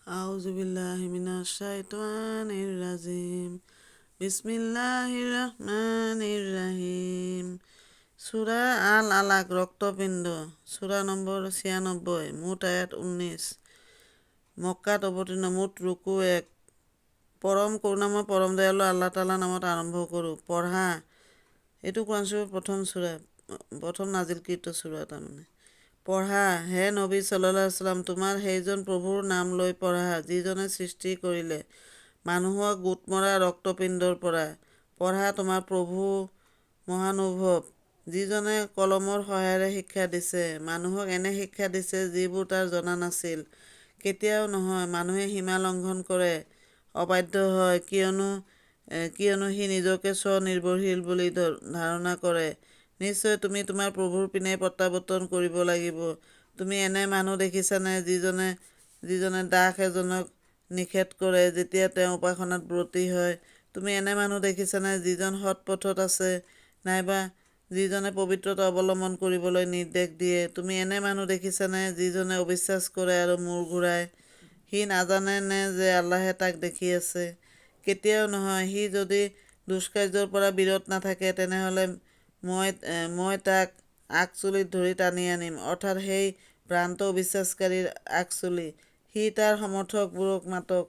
আউযুবিল্লাহিমিনাশ-শাইতানিৰ-ৰাজিম। বিসমিল্লাহিৰ-ৰহমানিৰ-ৰহিম। সূৰা আল-আলাক ৰক্তপিণ্ড। সূৰা number ৯৬, মুঠ আয়াত ১৯। মক্কাত অৱতীৰ্ণ। মুঠ ৰুকু ১। পৰম কৰুণাময় পৰম দয়ালু আল্লাহ তাআলাৰ নামত আৰম্ভ কৰোঁ। পঢ়া। এইটো কোৰাণ শৰীফৰ প্ৰথম সূৰা, প্ৰথম নাজিলকৃত সূৰা তাৰমানে। পঢ়া, হে নবী সাল্লাল্লাহু আলাইহি ওয়াসাল্লাম, তোমাৰ সেইজন প্ৰভুৰ নাম লৈ পঢ়া যিজনে সৃষ্টি কৰিলে মানুহক গোটমৰা ৰক্তপিণ্ডৰ পৰা। পঢ়া, তোমাৰ প্ৰভু মহানুভৱ, যিজনে কলমৰ সহায়েৰে শিক্ষা দিছে। মানুহক এনে শিক্ষা দিছে যিবোৰ তাৰ জনা নাছিল। কেতিয়াও নহয়, মানুহে সীমা লংঘন কৰে, অবাধ্য হয়, কিয়নো সি নিজকে স্বনিৰ্ভৰশীল বুলি ধাৰণা কৰে। নিশ্চয় তুমি তোমাৰ প্ৰভুৰ পিনে প্ৰত্যাৱৰ্তন কৰিব লাগিব। তুমি এনে মানুহ দেখিছানে যিজনে দাস এজনক নিষেধ কৰে যেতিয়া তেওঁ উপাসনাত ব্ৰতী হয়? তুমি এনে মানুহ দেখিছানে যিজন সৎ পথত আছে, নাইবা যিজনে পবিত্ৰতা অৱলম্বন কৰিবলৈ নিৰ্দেশ দিয়ে? তুমি এনে মানুহ দেখিছানে যিজনে অবিশ্বাস কৰে আৰু মূৰ ঘূৰায়? সি নাজানে নে যে আল্লাহে তাক দেখি আছে? কেতিয়াও নহয়, সি যদি দুষ্কাৰ্যৰ পৰা বিৰত নাথাকে তেনেহ'লে মই তাক আগচুলিত ধৰি টানি আনিম, অৰ্থাৎ সেই ভ্ৰান্ত অবিশ্বাসকাৰীৰ আগচুলি। সি তাৰ সমৰ্থকবোৰক মাতক,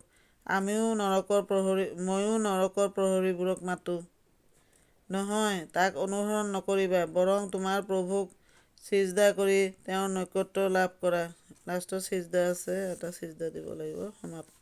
ময়ো নৰকৰ প্ৰহৰীবোৰক মাতোঁ। নহয়, তাক অনুসৰণ নকৰিবা, বৰং তোমাৰ প্ৰভুক চিজদা কৰি তেওঁৰ নৈকট্য লাভ কৰা। লাষ্টত চিজদা আছে, এটা চিজদা দিব লাগিব। সমাপ্ত।